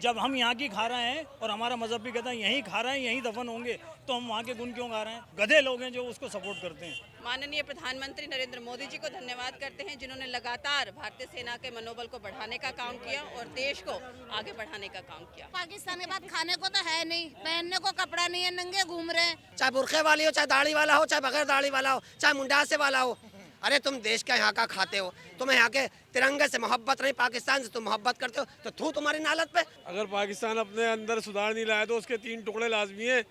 जब हम यहाँ की खा रहे हैं और हमारा मजहब भी कहता है यहीं खा रहे हैं यहीं दफन होंगे, तो हम वहाँ के गुण क्यों गा रहे हैं? गधे लोग हैं जो उसको सपोर्ट करते हैं। माननीय प्रधानमंत्री नरेंद्र मोदी जी को धन्यवाद करते हैं, जिन्होंने लगातार भारतीय सेना के मनोबल को बढ़ाने का काम किया और देश को आगे बढ़ाने का काम किया। पाकिस्तान के बाद खाने को तो है नहीं, पहनने को कपड़ा नहीं है, नंगे घूम रहे हैं। चाहे बुरखे वाली हो, चाहे दाढ़ी वाला हो, चाहे बगैर दाढ़ी वाला हो, चाहे मुंडासे वाला हो। अरे तुम देश का यहाँ का खाते हो, तुम्हें यहाँ के तिरंगे से मोहब्बत नहीं, पाकिस्तान से तुम मोहब्बत करते हो, तो थू तुम्हारी नालत पे। अगर पाकिस्तान अपने अंदर सुधार नहीं लाए तो उसके 3 टुकड़े लाजमी है।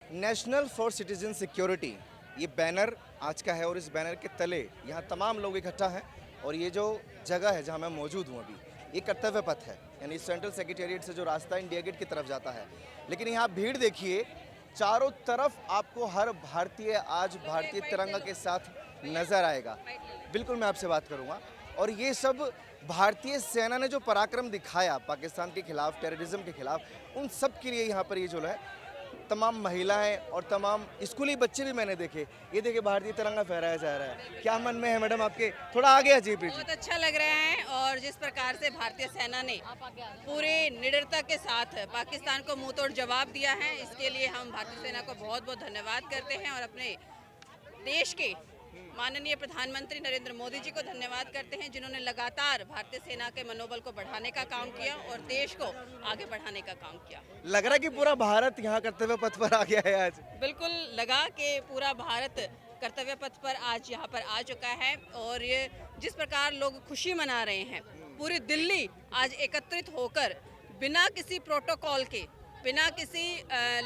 नेशनल फॉर सिटीजन सिक्योरिटी ये बैनर आज का है और इस बैनर के तले यहाँ तमाम लोग इकट्ठा हैं और ये जो जगह है जहाँ मैं मौजूद हूँ अभी, ये कर्तव्य पथ है, यानी सेंट्रल सेक्रेटेरिएट से जो रास्ता इंडिया गेट की तरफ जाता है। लेकिन यहाँ भीड़ देखिए, चारों तरफ आपको हर भारतीय आज भारतीय तिरंगा के साथ नजर आएगा। बिल्कुल मैं आपसे बात करूँगा। और ये सब भारतीय सेना ने जो पराक्रम दिखाया पाकिस्तान के खिलाफ, टेररिज्म के खिलाफ, उन सब के लिए यहाँ पर ये जो है तमाम महिलाएं और तमाम स्कूली बच्चे भी मैंने देखे। ये देखिए भारतीय तिरंगा फहराया जा रहा है। क्या मन में है मैडम आपके? थोड़ा आगे आ जाइए प्लीज। बहुत अच्छा लग रहा है और जिस प्रकार से भारतीय सेना ने पूरे निडरता के साथ पाकिस्तान को मुंह तोड़ जवाब दिया है, इसके लिए हम भारतीय सेना को बहुत बहुत धन्यवाद करते हैं और अपने देश के माननीय प्रधानमंत्री नरेंद्र मोदी जी को धन्यवाद करते हैं, जिन्होंने लगातार भारतीय सेना के मनोबल को बढ़ाने का काम किया और देश को आगे बढ़ाने का काम किया। लग रहा है कि पूरा भारत यहाँ कर्तव्य पथ पर आ गया है आज। बिल्कुल लगा कि पूरा भारत कर्तव्य पथ पर आज यहाँ पर आ चुका है और ये जिस प्रकार लोग खुशी मना रहे हैं, पूरी दिल्ली आज एकत्रित होकर बिना किसी प्रोटोकॉल के, बिना किसी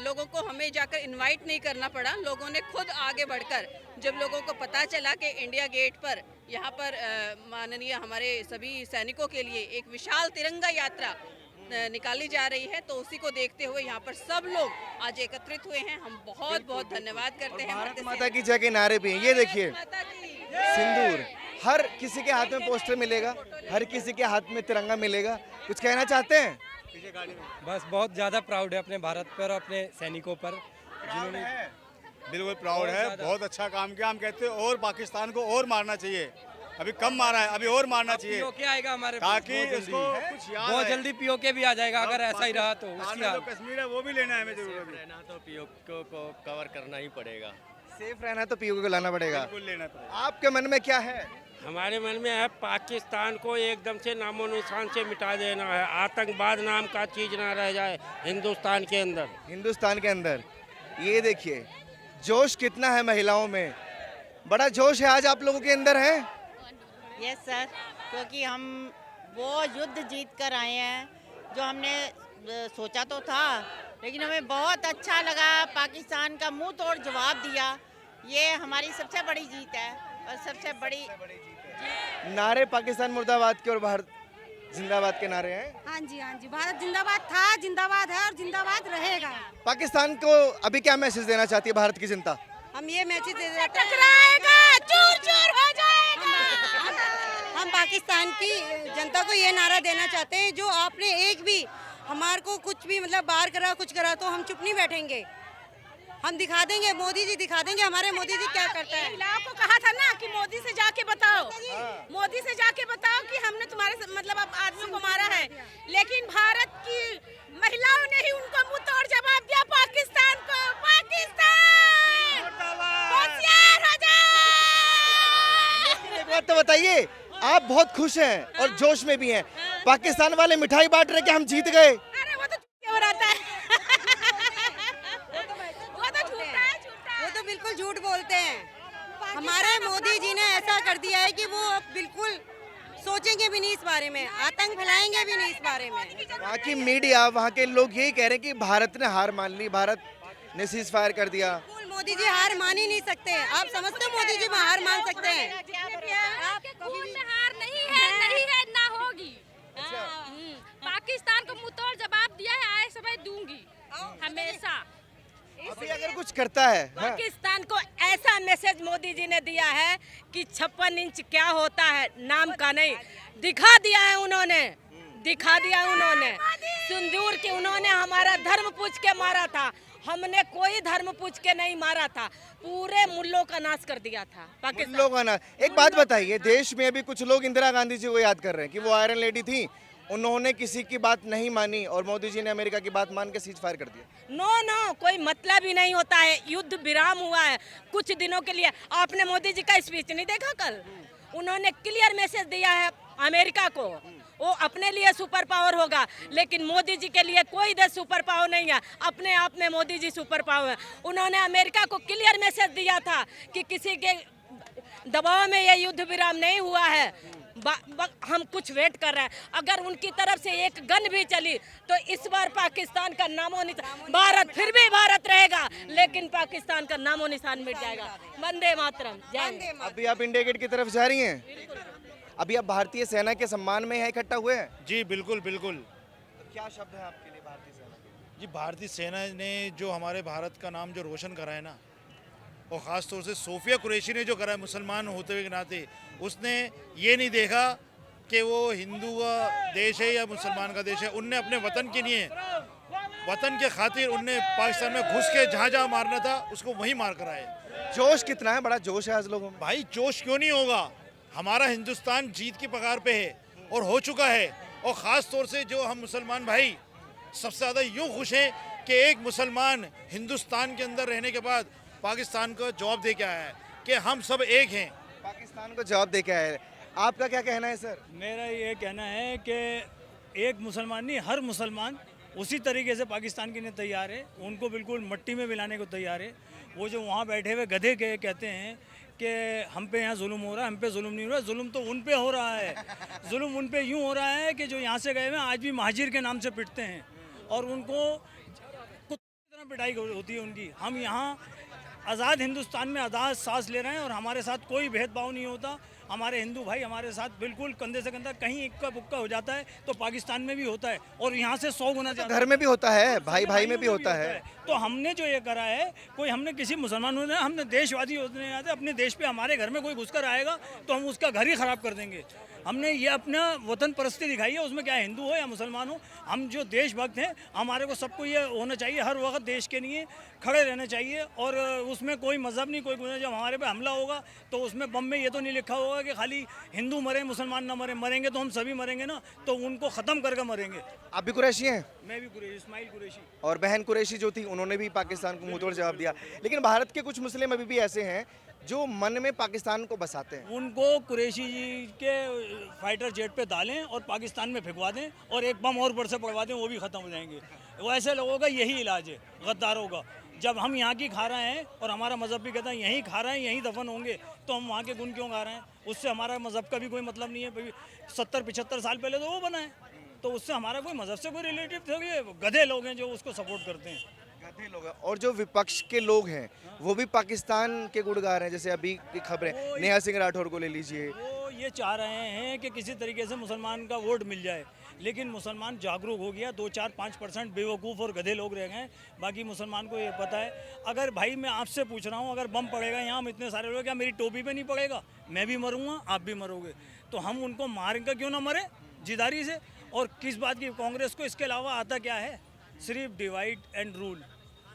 लोगों को हमें जाकर इनवाइट नहीं करना पड़ा, लोगों ने खुद आगे बढ़कर, जब लोगों को पता चला कि इंडिया गेट पर यहाँ पर माननीय हमारे सभी सैनिकों के लिए एक विशाल तिरंगा यात्रा निकाली जा रही है, तो उसी को देखते हुए यहाँ पर सब लोग आज एकत्रित हुए हैं। हम बहुत बहुत धन्यवाद करते हैं। भारत माता की जय के नारे भी हैं। ये देखिए सिंदूर, हर किसी के हाथ में पोस्टर मिलेगा, हर किसी के हाथ में तिरंगा मिलेगा। कुछ कहना चाहते हैं? बस बहुत ज़्यादा प्राउड है अपने भारत पर और अपने सैनिकों पर, जिन्होंने बिल्कुल प्राउड है। बहुत अच्छा काम किया। हम कहते हैं और पाकिस्तान को और मारना चाहिए, अभी कम मारा है, अभी और मारना चाहिए। पीओके आएगा हमारे ताकि इसको कुछ याद बहुत आए। जल्दी पीओके भी आ जाएगा अगर ऐसा ही रहा तो। जो कश्मीर है वो भी लेना है हमें जरूर। रहना तो पीओके को कवर करना ही पड़ेगा। सेफ रहना तो पीओके को लाना पड़ेगा। बिल्कुल लेना पड़ेगा। आपके मन में क्या है? हमारे मन में है पाकिस्तान को एकदम से नामो निशान से मिटा देना है। आतंकवाद नाम का चीज ना रह जाए हिंदुस्तान के अंदर। हिंदुस्तान के अंदर ये देखिए जोश कितना है महिलाओं में, बड़ा जोश है आज आप लोगों के अंदर है। यस सर, क्योंकि हम वो युद्ध जीत कर आए हैं जो हमने सोचा तो था, लेकिन हमें बहुत अच्छा लगा। पाकिस्तान का मुंह तोड़ जवाब दिया, ये हमारी सबसे बड़ी जीत है और सबसे बड़ी नारे पाकिस्तान मुर्दाबाद के और भारत जिंदाबाद के नारे हैं। हाँ जी, भारत जिंदाबाद था, जिंदाबाद है और जिंदाबाद रहेगा। पाकिस्तान को अभी क्या मैसेज देना चाहती है भारत की जनता? हम ये मैसेज दे देते हैं, टकराएगा, चूर-चूर हो जाएगा। हम पाकिस्तान की जनता को ये नारा देना चाहते हैं, जो आपने एक भी हमारे को कुछ भी मतलब बाहर करा, कुछ करा, तो हम चुप नहीं बैठेंगे। हम दिखा देंगे, मोदी जी दिखा देंगे हमारे मोदी जी क्या करता है। महिलाओं को कहा था ना कि मोदी से जाके बताओ, मोदी से जाके बताओ कि हमने तुम्हारे मतलब अब आदमियों को मारा है, लेकिन भारत की महिलाओं ने ही उनको मुंह तोड़ जवाब दिया पाकिस्तान को। पाकिस्तान होशियार हो जाओ। एक बात तो बताइए, आप बहुत खुश हैं और जोश में भी हैं। पाकिस्तान वाले मिठाई बांट रहे कि हम जीत गए। अरे वो तो क्यों रहता है, वो तो बिल्कुल झूठ बोलते हैं। हमारे मोदी जी ने ऐसा कर दिया है कि वो अब बिल्कुल सोचेंगे भी नहीं इस बारे में, आतंक फैलाएंगे भी नहीं इस बारे में। वहाँ की मीडिया, वहाँ के लोग यही कह रहे हैं कि भारत ने हार मान ली, भारत ने सीज फायर कर दिया। मोदी जी हार मान ही नहीं सकते। आप समझते हो मोदी जी हार मान सकते हैं? हार नहीं है ना होगी। पाकिस्तान को मुंह तोड़ जवाब दिया है, आए समय दूंगी हमेशा। अभी अगर कुछ करता है पाकिस्तान को ऐसा मैसेज मोदी जी ने दिया है कि 56 इंच क्या होता है नाम का नहीं, दिखा दिया है उन्होंने, दिखा दिया उन्होंने। सिंदूर के उन्होंने हमारा धर्म पूछ के मारा था, हमने कोई धर्म पूछ के नहीं मारा था, पूरे मुल्लों का नाश कर दिया था पाकिस्तान। लोग ना एक बात बताइए, देश में अभी कुछ लोग इंदिरा गांधी जी को याद कर रहे हैं कि वो आयरन लेडी थी, उन्होंने किसी की बात नहीं मानी और मोदी जी ने अमेरिका की बात मान के सीज फायर कर दिया। नो, कोई मतलब ही नहीं होता है। युद्ध विराम हुआ है कुछ दिनों के लिए। आपने मोदी जी का स्पीच नहीं देखा कल? उन्होंने क्लियर मैसेज दिया है अमेरिका को, वो अपने लिए सुपर पावर होगा, लेकिन मोदी जी के लिए कोई देश सुपर पावर नहीं है। अपने आप में मोदी जी सुपर पावर है। उन्होंने अमेरिका को क्लियर मैसेज दिया था कि किसी के दबाव में ये युद्ध विराम नहीं हुआ है, हम कुछ वेट कर रहे हैं। अगर उनकी तरफ से एक गन भी चली तो इस बार पाकिस्तान का नामो निशान, भारत फिर भी भारत रहेगा, लेकिन पाकिस्तान का नामो निशान मिट जाएगा। वंदे मातरम। अभी आप इंडिया गेट की तरफ जा रही हैं, अभी आप भारतीय सेना के सम्मान में यहाँ इकट्ठा हुए हैं? जी बिल्कुल बिल्कुल। तो क्या शब्द है आपके लिए भारतीय सेना के? जी भारतीय सेना ने जो हमारे भारत का नाम जो रोशन करा है ना, और ख़ास तौर से सोफिया कुरैशी ने जो करा है मुसलमान होते हुए के नाते, उसने ये नहीं देखा कि वो हिंदू का देश है या मुसलमान का देश है। उनने अपने वतन के लिए, वतन के खातिर उनने पाकिस्तान में घुस के जहाँ जहाँ मारना था उसको वहीं मार कर आए। जोश कितना है? बड़ा जोश है आज लोगों में। भाई जोश क्यों नहीं होगा, हमारा हिंदुस्तान जीत की पगार पे है और हो चुका है। और ख़ास तौर से जो हम मुसलमान भाई सबसे ज़्यादा यूँ खुश हैं कि एक मुसलमान हिंदुस्तान के अंदर रहने के बाद पाकिस्तान को जवाब दे के आया है कि हम सब एक हैं। पाकिस्तान को जवाब दे के आया है। आपका क्या कहना है सर? मेरा ये कहना है कि एक मुसलमान नहीं, हर मुसलमान उसी तरीके से पाकिस्तान के लिए तैयार है, उनको बिल्कुल मट्टी में मिलाने को तैयार है। वो जो वहाँ बैठे हुए गधे के कहते हैं कि हम पे यहाँ जुल्म हो रहा है, हम पे जुल्म नहीं हो रहा है, जुल्म तो उन पे हो रहा है। जुल्म उन पे यूँ हो रहा है कि जो यहाँ से गए हुए आज भी महाजिर के नाम से पिटते हैं और उनको कुत्ते की तरह पिटाई होती है उनकी। हम यहाँ आज़ाद हिंदुस्तान में आज़ाद सांस ले रहे हैं और हमारे साथ कोई भेदभाव नहीं होता। हमारे हिंदू भाई हमारे साथ बिल्कुल कंधे से कंधा, कहीं इक्का बुक्का हो जाता है तो पाकिस्तान में भी होता है और यहाँ से 100 गुना ज़्यादा घर में भी होता है, भाई भाई में भी होता है। तो हमने जो ये करा है, कोई हमने किसी मुसलमानों ने, हमने देशवादी होने आते, अपने देश पे हमारे घर में कोई घुसकर आएगा तो हम उसका घर ही ख़राब कर देंगे। हमने ये अपना वतन परस्ती दिखाई है, उसमें क्या हिंदू हो या मुसलमान हो, हम जो देशभक्त हैं हमारे को सबको ये होना चाहिए हर वक्त देश के लिए खड़े रहना चाहिए। और उसमें कोई मज़हब नहीं, कोई गुना। जब हमारे पे हमला होगा तो उसमें बम में ये तो नहीं लिखा होगा कि खाली हिंदू मरे मुसलमान ना मरे, मरेंगे तो हम सभी मरेंगे ना, तो उनको ख़त्म करके मरेंगे। आप भी कुरैशी हैं? मैं भी कुरैशी, इस्माइल कुरैशी। और बहन कुरैशी जो थी उन्होंने भी पाकिस्तान को मुंहतोड़ जवाब दिया। लेकिन भारत के कुछ मुस्लिम अभी भी ऐसे हैं जो मन में पाकिस्तान को बसाते हैं। उनको कुरैशी जी के फाइटर जेट पे डालें और पाकिस्तान में फेंकवा दें और एक बम और ऊपर से पड़वा दें, वो भी ख़त्म हो जाएंगे। वो ऐसे लोगों का यही इलाज है, गद्दारों का। जब हम यहाँ की खा रहे हैं और हमारा मज़हब भी कहता है यहीं खा रहे हैं यहीं दफन होंगे, तो हम वहाँ के गुण क्यों गा रहे हैं? उससे हमारा मज़हब का भी कोई मतलब नहीं है। 70-75 साल पहले तो वो बना है, तो उससे हमारा कोई मज़हब से कोई रिलेटिव थोड़ी है। गधे लोग हैं जो उसको सपोर्ट करते हैं। गधे लोग हैं। और जो विपक्ष के लोग हैं वो भी पाकिस्तान के गुण गा रहे हैं। जैसे अभी की खबरें, नेहा सिंह राठौर को ले लीजिए, वो ये चाह रहे हैं कि किसी तरीके से मुसलमान का वोट मिल जाए, लेकिन मुसलमान जागरूक हो गया। 2-4-5% बेवकूफ़ और गधे लोग रह गए, बाकी मुसलमान को ये पता है। अगर भाई मैं आपसे पूछ रहा हूँ, अगर बम पड़ेगा यहाँ, हम इतने सारे लोग, क्या मेरी टोपी पे नहीं पड़ेगा? मैं भी मरूंगा, आप भी मरोगे, तो हम उनको मारेंगे क्यों ना मरे जिदारी से? और किस बात की कांग्रेस को इसके अलावा आता क्या है? सिर्फ डिवाइड एंड रूल,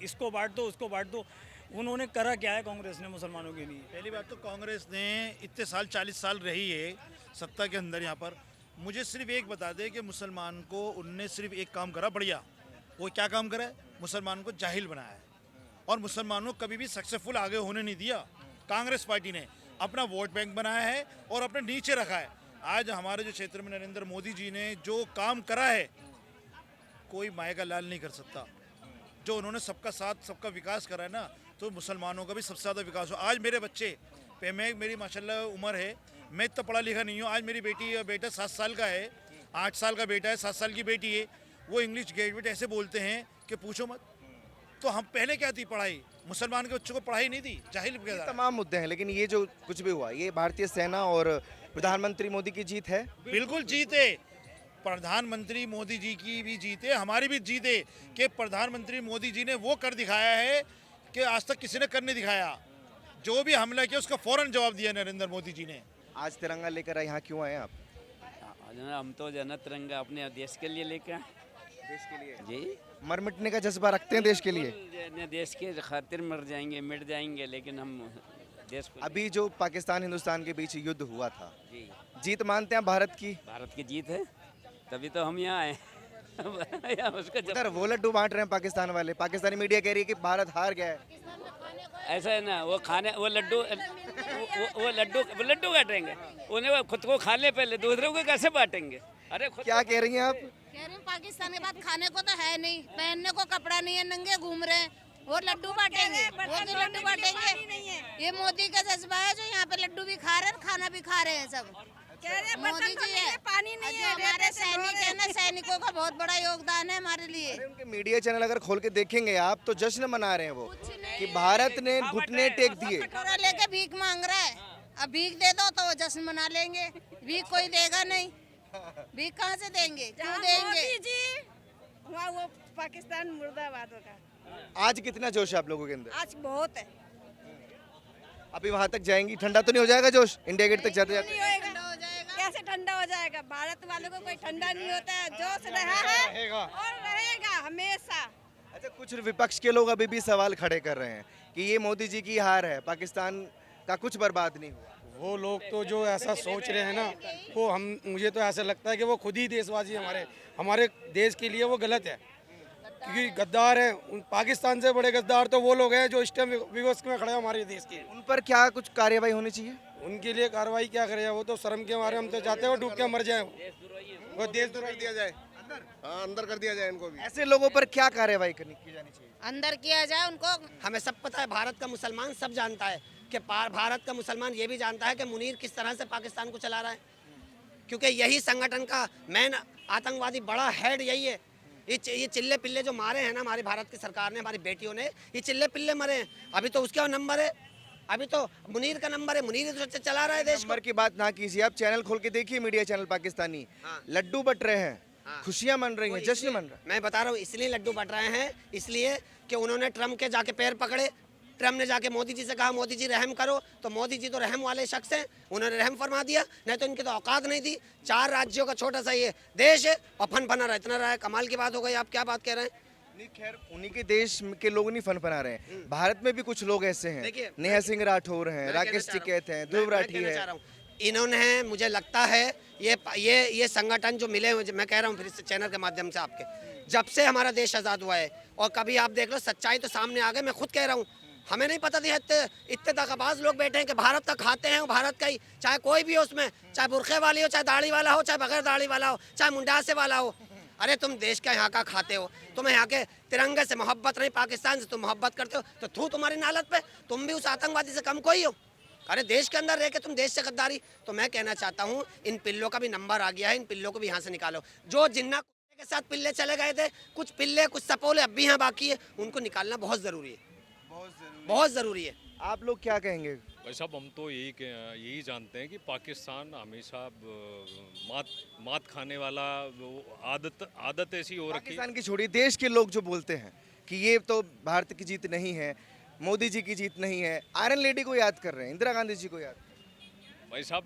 इसको बांट दो उसको बांट दो। उन्होंने करा क्या है कांग्रेस ने मुसलमानों के लिए? पहली बात तो कांग्रेस ने इतने साल 40 साल रही है सत्ता के अंदर यहाँ पर। मुझे सिर्फ एक बता दे कि मुसलमान को उनने सिर्फ एक काम करा बढ़िया। वो क्या काम करा है? मुसलमान को जाहिल बनाया है और मुसलमानों को कभी भी सक्सेसफुल आगे होने नहीं दिया। कांग्रेस पार्टी ने अपना वोट बैंक बनाया है और अपने नीचे रखा है। आज हमारे जो क्षेत्र में नरेंद्र मोदी जी ने जो काम करा है, कोई माए का लाल नहीं कर सकता। जो उन्होंने सबका साथ सबका विकास करा है ना, तो मुसलमानों का भी सबसे ज़्यादा विकास हो। आज मेरे बच्चे पे, मेरी माशाल्लाह उम्र है, मैं इतना पढ़ा लिखा नहीं हूँ। आज मेरी बेटा 7 साल का है, 8 साल का बेटा है, 7 साल की बेटी है। वो इंग्लिश ग्रेजुएट ऐसे बोलते हैं कि पूछो मत। तो हम पहले क्या थी पढ़ाई? मुसलमान के बच्चों को पढ़ाई नहीं थी, जाहिल के तमाम मुद्दे हैं। लेकिन ये जो कुछ भी हुआ, ये भारतीय सेना और प्रधानमंत्री मोदी की जीत है। बिल्कुल जीत है, प्रधानमंत्री मोदी जी की भी जीत है, हमारी भी जीत है कि प्रधानमंत्री मोदी जी ने वो कर दिखाया है कि आज तक किसी ने कर नहीं दिखाया। जो भी हमला किया उसका फौरन जवाब दिया नरेंद्र मोदी जी ने। आज तिरंगा लेकर यहाँ क्यों आए आप? हम तो तिरंगा अपने देश के लिए लेकर आए। देश के लिए जी मर मिटने का जज्बा रखते हैं देश के लिए? देश के खातिर मर जाएंगे, मिट जाएंगे, लेकिन हम देश को अभी जो पाकिस्तान हिंदुस्तान के बीच युद्ध हुआ था, जी जीत मानते हैं भारत की? भारत की जीत है, तभी तो हम यहाँ आए उसको जब उधर वो लड्डू बांट रहे हैं पाकिस्तान वाले, पाकिस्तानी मीडिया कह रही है कि भारत हार गया है। ऐसा है ना, वो खाने वो लड्डू काटेंगे, उन्हें वो खुद को खा ले पहले, दूसरों को कैसे बांटेंगे? अरे क्या कह रही हैं आप? कह रहे हैं पाकिस्तान के बाद खाने को तो है नहीं, पहनने को कपड़ा नहीं है, नंगे घूम रहे हैं, और लड्डू बांटेंगे, वो भी लड्डू बांटेंगे। ये मोदी का जज्बा है जो यहाँ पे लड्डू भी खा रहे हैं, खाना भी खा रहे हैं सब। मोदी जी है, पानी नहीं है, हमारे सैनिक है ना, सैनिकों का बहुत बड़ा योगदान है हमारे लिए। उनके मीडिया चैनल अगर खोल के देखेंगे आप तो जश्न मना रहे हैं वो कि भारत ने घुटने टेक दिए। कटोरा लेके भीख मांग रहा है, अब भीख दे दो तो वो जश्न मना लेंगे, भीख कोई देगा नहीं, भीख कहाँ से देंगे, क्यों देंगे? वहाँ वो पाकिस्तान मुर्दाबाद होगा। आज कितना जोश है आप लोगों के अंदर? आज बहुत है। अभी वहाँ तक जाएंगी, ठंडा तो नहीं हो जाएगा जोश इंडिया गेट तक जाते जाते? कैसे ठंडा हो जाएगा? भारत वालों को कोई ठंडा नहीं होता है, जोश रहा है और रहेगा हमेशा। अच्छा, कुछ विपक्ष के लोग अभी भी सवाल खड़े कर रहे हैं कि ये मोदी जी की हार है, पाकिस्तान का कुछ बर्बाद नहीं हुआ। वो लोग तो जो ऐसा सोच रहे हैं ना, वो मुझे तो ऐसा लगता है कि वो खुद ही देशवासी हमारे देश के लिए वो गलत है, क्योंकि गद्दार हैं। पाकिस्तान से बड़े गद्दार तो वो लोग हैं जो इस टाइम विवश में खड़े हैं हमारे देश के। उन पर क्या कुछ कार्रवाई होनी चाहिए? उनके लिए कार्रवाई क्या करें, वो तो शर्म के मारे, हम तो चाहते हैं वो डूब के मर जाए, वो देश द्रोही दिया जाए, अंदर कर दिया जाए इनको भी। ऐसे लोगों पर क्या कार्रवाई की जानी चाहिए? अंदर किया जाए उनको। हमें सब पता है, भारत का मुसलमान सब जानता है कि भारत का मुसलमान ये भी जानता है कि मुनीर किस तरह से पाकिस्तान को चला रहा है, क्योंकि यही संगठन का मेन आतंकवादी बड़ा हेड यही है। ये चिल्ले पिल्ले जो मारे हैं ना हमारी भारत की सरकार ने, हमारी बेटियों ने, ये चिल्ले पिल्ले मरे हैं। अभी तो उसका नंबर है, अभी तो मुनीर का नंबर है, मुनीर तो चला रहा है देश नंबर की बात ना कीजिए, आप चैनल खोल के देखिए, मीडिया चैनल पाकिस्तानी लड्डू बट रहे हैं, खुशियां मन रही हैं, जश्न मन रहा है। मैं बता रहा हूँ इसलिए लड्डू बट रहे हैं, इसलिए कि उन्होंने ट्रम्प के जाके पैर पकड़े, ट्रम्प ने जाके मोदी जी से कहा मोदी जी रहम करो, तो मोदी जी तो रहम वाले शख्स हैं, उन्होंने रहम फरमा दिया, नहीं तो इनकी तो औकात नहीं थी। 4 राज्यों का छोटा सा ये देश है और फन फना रहा, इतना रहा है, कमाल की बात हो गई। आप क्या बात कह रहे हैं? नहीं, खैर उन्हीं के देश के लोग नहीं फन फना रहे हैं, भारत में भी कुछ लोग ऐसे हैं, नेहा सिंह राठौर हैं, राकेश टिकैत हैं, ध्रुव राठी है। इन्होंने, मुझे लगता है ये संगठन जो मिले हुए, मैं कह रहा हूँ फिर इस चैनल के माध्यम से आपके, जब से हमारा देश आज़ाद हुआ है, और कभी आप देख लो सच्चाई तो सामने आ गई। मैं खुद कह रहा हूँ, हमें नहीं पता था इतने दगाबाज लोग बैठे हैं कि भारत का खाते हैं, भारत का ही, चाहे कोई भी हो उसमें, चाहे बुरखे वाली हो, चाहे दाढ़ी वाला हो, चाहे बगैर दाढ़ी वाला हो, चाहे मुंडासे वाला हो। अरे तुम देश का यहाँ का खाते हो, तुम्हें यहाँ के तिरंगे से मोहब्बत नहीं, पाकिस्तान से तुम मोहब्बत करते हो, तो थू तुम्हारी नालत पे, तुम भी उस आतंकवादी से कम कोई हो। अरे देश के अंदर रह के तुम देश से गद्दारी। तो मैं कहना चाहता हूँ इन पिल्लों का भी नंबर आ गया है, इन पिल्लों को भी यहाँ से निकालो। जो जिन्ना के साथ पिल्ले चले गए थे, कुछ पिल्ले कुछ सपोले अब भी यहाँ बाकी है, उनको निकालना बहुत ज़रूरी है, बहुत ज़रूरी है। आप लोग क्या कहेंगे? भाई साहब, हम तो यही जानते हैं कि पाकिस्तान हमेशा मात खाने वाला आदत ऐसी हो रखी। पाकिस्तान की छोड़िए, देश के लोग जो बोलते हैं कि ये तो भारत की जीत नहीं है, मोदी जी की जीत नहीं है, आयरन लेडी को याद कर रहे हैं, इंदिरा गांधी जी को याद। भाई साहब,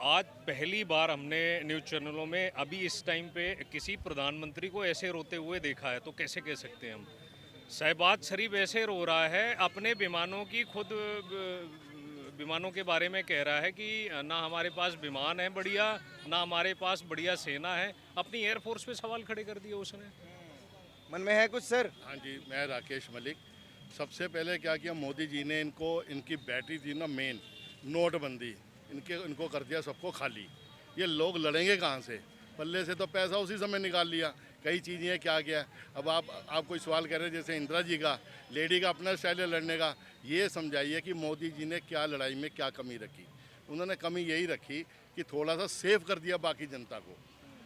आज पहली बार हमने न्यूज़ चैनलों में अभी इस टाइम पे किसी प्रधानमंत्री को ऐसे रोते हुए देखा है, तो कैसे कह सकते हैं हम। शहबाज शरीफ ऐसे रो रहा है, अपने विमानों की खुद विमानों के बारे में कह रहा है कि ना हमारे पास विमान है बढ़िया, ना हमारे पास बढ़िया सेना है। अपनी एयरफोर्स पे सवाल खड़े कर दिए उसने। मन में है कुछ सर? हाँ जी, मैं राकेश मलिक। सबसे पहले क्या किया मोदी जी ने, इनकी बैटरी थी ना मेन, नोटबंदी, इनको कर दिया सबको खाली। ये लोग लड़ेंगे कहाँ से? पल्ले से तो पैसा उसी समय निकाल लिया, कई चीज़ें क्या किया। अब आप कोई सवाल कर रहे हैं जैसे इंदिरा जी का, लेडी का अपना स्टाइल है लड़ने का। ये समझाइए कि मोदी जी ने क्या लड़ाई में क्या कमी रखी। उन्होंने कमी यही रखी कि थोड़ा सा सेव कर दिया बाकी जनता को,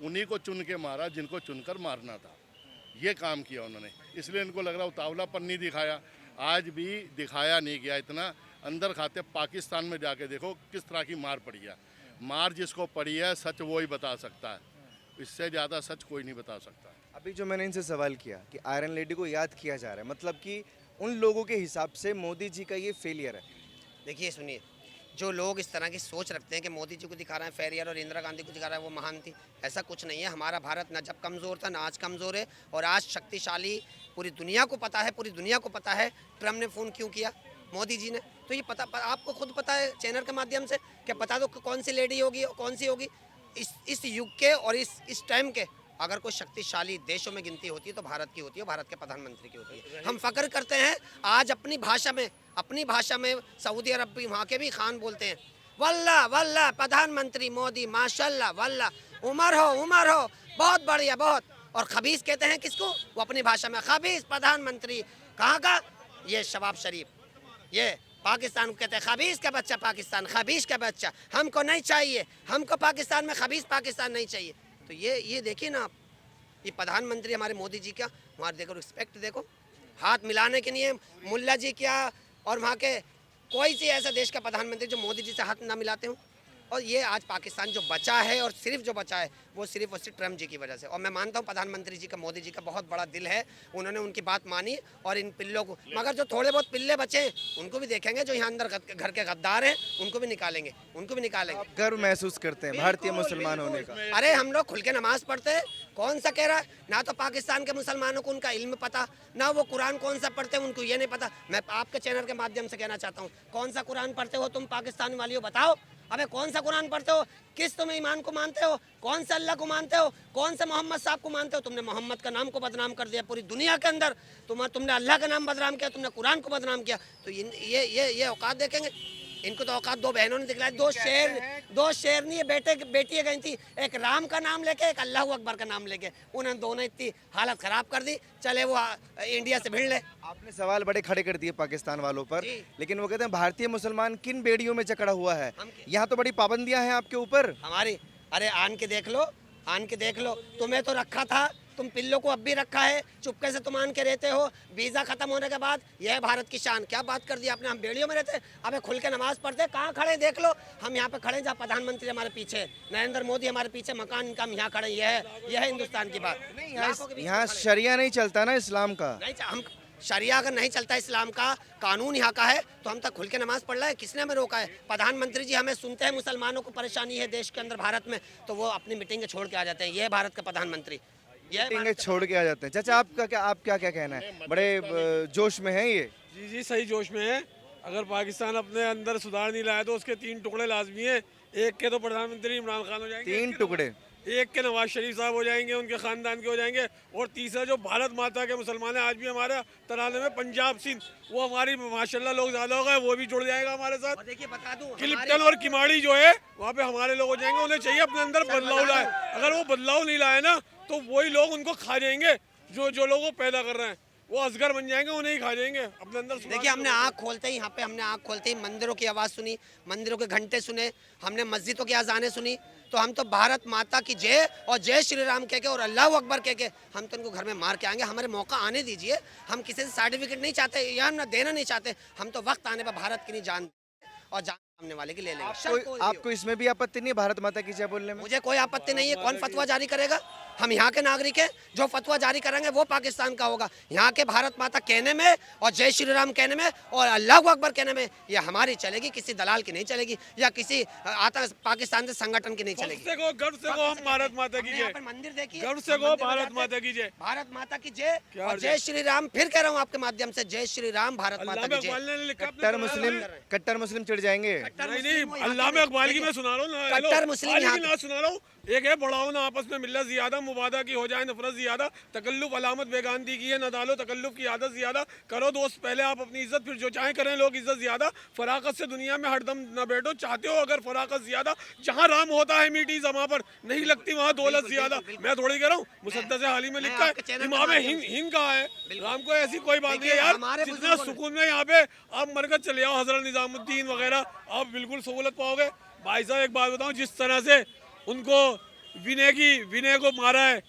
उन्हीं को चुन के मारा जिनको चुनकर मारना था। ये काम किया उन्होंने, इसलिए इनको लग रहा उतावलापन नहीं दिखाया। आज भी दिखाया नहीं गया इतना। अंदर खाते पाकिस्तान में जाके देखो किस तरह की मार पड़ी है। मार जिसको पड़ी है सच वो ही बता सकता है, इससे ज़्यादा सच कोई नहीं बता सकता। अभी जो मैंने इनसे सवाल किया कि आयरन लेडी को याद किया जा रहा है, मतलब कि उन लोगों के हिसाब से मोदी जी का ये फेलियर है। देखिए सुनिए, जो लोग इस तरह की सोच रखते हैं कि मोदी जी को दिखा रहे हैं फेरियर और इंदिरा गांधी को दिखा रहा है वो महान थी, ऐसा कुछ नहीं है। हमारा भारत न जब कमज़ोर था ना आज कमज़ोर है, और आज शक्तिशाली पूरी दुनिया को पता है, पूरी दुनिया को पता है ट्रम्प ने फ़ोन क्यों किया, मोदी जी ने। तो ये आपको खुद पता है चैनल के माध्यम से, क्या बता दो कौन सी लेडी होगी और कौन सी होगी। इस युग के और इस टाइम के अगर कोई शक्तिशाली देशों में गिनती होती है तो भारत की होती है, भारत के प्रधानमंत्री की होती है। हम फख्र करते हैं आज अपनी भाषा में सऊदी अरब भी वहाँ के भी खान बोलते हैं वल्ला वल्ला प्रधानमंत्री मोदी माशाल्लाह वल्ला उमर हो बहुत बढ़िया बहुत। और खबीस कहते हैं किसको, वो अपनी भाषा में खबीस प्रधानमंत्री। कहाँ का, ये शबाब शरीफ, ये पाकिस्तान को कहते हैं खबीस का बच्चा, पाकिस्तान खबीस का बच्चा, हमको नहीं चाहिए, हमको पाकिस्तान में खबीस पाकिस्तान नहीं चाहिए। तो ये देखिए ना आप, ये प्रधानमंत्री हमारे मोदी जी का वहाँ देखो रिस्पेक्ट देखो, हाथ मिलाने के लिए मुल्ला जी क्या और वहाँ के कोई सी ऐसा देश का प्रधानमंत्री जो मोदी जी से हाथ ना मिलाते हो। और ये आज पाकिस्तान जो बचा है और सिर्फ जो बचा है वो सिर्फ और सिर्फ ट्रम्प जी की वजह से। और मैं मानता हूँ प्रधानमंत्री जी का मोदी जी का बहुत बड़ा दिल है, उन्होंने उनकी बात मानी और इन पिल्लों को, मगर जो थोड़े बहुत पिल्ले बचे उनको भी देखेंगे, जो यहाँ अंदर घर के गद्दार हैं उनको भी निकालेंगे। गर्व महसूस करते हैं भारतीय मुसलमान होने का? अरे हम लोग खुल के नमाज पढ़ते हैं, कौन सा कह रहा है, ना तो पाकिस्तान के मुसलमानों को उनका इल्म पता, ना वो कुरान कौन सा पढ़ते हैं उनको ये नहीं पता। मैं आपके चैनल के माध्यम से कहना चाहता हूँ, कौन सा कुरान पढ़ते हो तुम पाकिस्तान वालियों, बताओ। अबे कौन सा कुरान पढ़ते हो, किस तुम ईमान को मानते हो, कौन सा अल्लाह को मानते हो, कौन सा मोहम्मद साहब को मानते हो। तुमने मोहम्मद का नाम को बदनाम कर दिया पूरी दुनिया के अंदर, तुमने अल्लाह का नाम बदनाम किया, तुमने कुरान को बदनाम किया। तो ये औकात देखेंगे इनको, तो औकात दो बहनों ने दिखलाई, दो शेरनी ये बेटियाँ गई थी, एक राम का नाम लेके एक अल्लाह अकबर का नाम लेके, उन्होंने दोनों इतनी हालत ख़राब कर दी, चले वो इंडिया से भिड़ ले। आपने सवाल बड़े खड़े कर दिए पाकिस्तान वालों पर, लेकिन वो कहते हैं भारतीय मुसलमान किन बेड़ियों में जकड़ा हुआ है, यहाँ तो बड़ी पाबंदियां हैं आपके ऊपर हमारी। अरे आन के देख लो, तुम्हें तो रखा था, तुम पिल्लों को अब भी रखा है, चुपके से तुम आन के रहते हो, वीज़ा खत्म होने के बाद यह है भारत की शान। क्या बात कर दी आपने, हम बेड़ियों में रहते, अबे खुल के नमाज पढ़ते, कहाँ खड़े देख लो, हम यहाँ पे खड़े जहाँ प्रधानमंत्री हमारे पीछे, नरेंद्र मोदी हमारे पीछे, मकान इनका, हम यहाँ खड़े, यह है हिंदुस्तान की बात। यहाँ शरिया नहीं चलता ना इस्लाम का, हम शरिया अगर नहीं चलता इस्लाम का, कानून यहाँ का है, तो हम तक खुल के नमाज पढ़ रहे हैं, किसने हमें रोका है। प्रधानमंत्री जी हमें सुनते हैं मुसलमानों को परेशानी है देश के अंदर भारत में, तो वो अपनी मीटिंग छोड़ के आ जाते हैं। ये है भारत का प्रधानमंत्री, ये छोड़ के आ जाते हैं। चाचा आप क्या कहना है, बड़े जोश में है ये? जी सही जोश में है। अगर पाकिस्तान अपने अंदर सुधार नहीं लाया तो उसके 3 टुकड़े लाजमी है। एक के तो प्रधानमंत्री इमरान खान हो जाएंगे, 3 टुकड़े, एक के नवाज शरीफ साहब हो जाएंगे, उनके खानदान के हो जाएंगे, और तीसरा जो भारत माता के मुसलमान है आज भी हमारे तराने में पंजाब सिंध, वो हमारी माशाल्लाह लोग ज्यादा हो गए, वो भी जुड़ जाएगा हमारे साथ। देखिए बता दूं, क्लिप्टन और किमाड़ी जो है वहाँ पे हमारे लोग हो जाएंगे। उन्हें चाहिए अपने अंदर बदलाव लाए, अगर वो बदलाव नहीं लाए ना तो वही लोग उनको खा जाएंगे, जो लोग वो पैदा कर रहे हैं वो असगर बन जाएंगे, उन्हें ही खा जाएंगे अपने अंदर। देखिए हमने आँख खोलते ही यहाँ पे हमने आँख खोलते ही मंदिरों की आवाज़ सुनी, मंदिरों के घंटे सुने, हमने मस्जिदों की अजानें सुनी, तो हम तो भारत माता की जय और जय श्री राम कह के और अल्लाह अकबर कह के हम तो उनको घर में मार के आएंगे। हमारे मौका आने दीजिए, हम किसी से सर्टिफिकेट नहीं चाहते, या हम ना देना नहीं चाहते, हम तो वक्त आने पर भारत की नहीं जान और जान सामने वाले की ले लेंगे। आपको इसमें भी आपत्ति नहीं भारत माता की जय बोलने में? मुझे कोई आपत्ति नहीं है, कौन फतवा जारी करेगा, हम यहाँ के नागरिक हैं, जो फतवा जारी करेंगे वो पाकिस्तान का होगा। यहाँ के भारत माता कहने में और जय श्री राम कहने में और अल्लाह अकबर कहने में ये हमारी चलेगी, किसी दलाल की नहीं चलेगी या किसी पाकिस्तान से संगठन की नहीं चलेगी। गर्व से को हम भारत माता की जय, मंदिर देखिए, गर्व से को भारत माता की जय, भारत माता की जय और जय श्री राम। फिर कह रहा हूँ आपके माध्यम से, जय श्री राम, भारत माता की जय। कट्टर मुस्लिम चिढ़ जाएंगे? नहीं, अल्लाह में अकबाल की मैं सुना रहा हूँ, कट्टर मुस्लिम ना सुना रहा हूँ। एक है बढ़ाओ ना आपस में मिल्लत ज़्यादा, मुबादा की हो जाए नफरत ज़्यादा, तकल्लुफ अलामत बेगानती की है, न डालो तकल्लुफ की आदत ज़्यादा, करो दोस्त पहले आप अपनी इज्जत, फिर जो चाहे करें लोग इज्जत ज़्यादा, फराकत से दुनिया में हरदम न बैठो, चाहते हो अगर फराकत ज़्यादा, जहाँ राम होता है मीठी ज़मा पर, नहीं लगती वहाँ दौलत ज़्यादा। मैं थोड़ी कह रहा हूँ, मुसद्दस हाल ही में लिखा है, इमाम हिंद कहा है, राम को ऐसी कोई बात नहीं है यार। जितना सुकून में यहाँ पे आप मरकज चले आओ, हजरत निजामुद्दीन वगैरह, आप बिल्कुल सहूलत पाओगे। भाई साहब एक बात बताऊँ, जिस तरह से उनको विनय को मारा है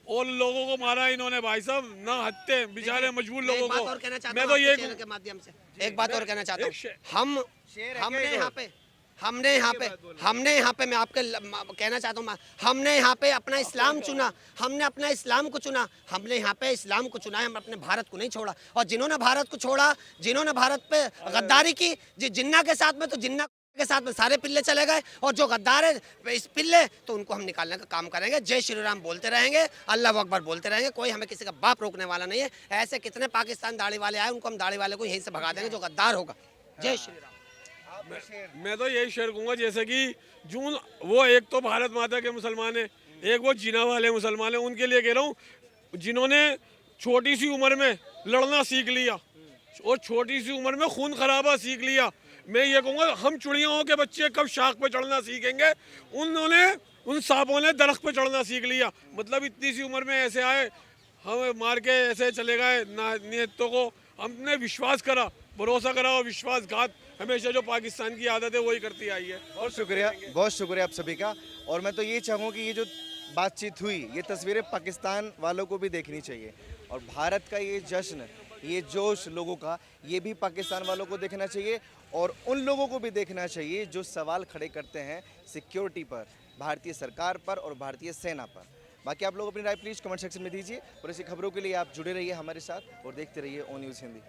और लोगों को मारा है इन्होंने, भाई साहब ना हत्ते बेचारे मजबूर लोगों को। मैं तो ये के माध्यम से एक बात और कहना चाहता हूँ, हमने यहाँ पे मैं आपके कहना चाहता हूँ, हमने यहाँ पे अपना इस्लाम चुना, हमने अपना इस्लाम को चुना, हमने यहाँ पे इस्लाम को चुना है, हम अपने भारत को नहीं छोड़ा। और जिन्होंने भारत को छोड़ा, जिन्होंने भारत पे गद्दारी की, जिन्ना के साथ में, तो जिन्ना के साथ में सारे पिल्ले चले गए और जो गद्दार है इस पिल्ले तो उनको हम निकालने का काम करेंगे। जय श्री राम बोलते रहेंगे, अल्लाह अकबर बोलते रहेंगे, कोई हमें किसी का बाप रोकने वाला नहीं है। ऐसे कितने पाकिस्तान दाढ़ी वाले आए, उनको हम दाढ़ी वाले को यहीं से भगा देंगे जो गद्दार होगा। जय श्री राम। मैं तो यही शेयर कहूँगा, जैसे कि जून वो एक तो भारत माता के मुसलमान है, एक वो जीना वाले मुसलमान है, उनके लिए कह रहा हूँ जिन्होंने छोटी सी उम्र में लड़ना सीख लिया और छोटी सी उम्र में खून खराबा सीख लिया, मैं ये कहूँगा हम चिड़ियाओं के बच्चे कब शाख पे चढ़ना सीखेंगे, उन सांपों ने दरख्त पे चढ़ना सीख लिया। मतलब इतनी सी उम्र में ऐसे आए, हम मार के ऐसे चले गए नियतों को, हमने विश्वास करा, भरोसा करा और विश्वासघात हमेशा जो पाकिस्तान की आदत है वही करती आई है। बहुत शुक्रिया आप सभी का। और मैं तो ये चाहूँगा कि ये जो बातचीत हुई, ये तस्वीरें पाकिस्तान वालों को भी देखनी चाहिए और भारत का ये जश्न, ये जोश लोगों का, ये भी पाकिस्तान वालों को देखना चाहिए और उन लोगों को भी देखना चाहिए जो सवाल खड़े करते हैं सिक्योरिटी पर, भारतीय सरकार पर और भारतीय सेना पर। बाकी आप लोग अपनी राय प्लीज़ कमेंट सेक्शन में दीजिए और ऐसी खबरों के लिए आप जुड़े रहिए हमारे साथ और देखते रहिए ओ न्यूज़ हिंदी।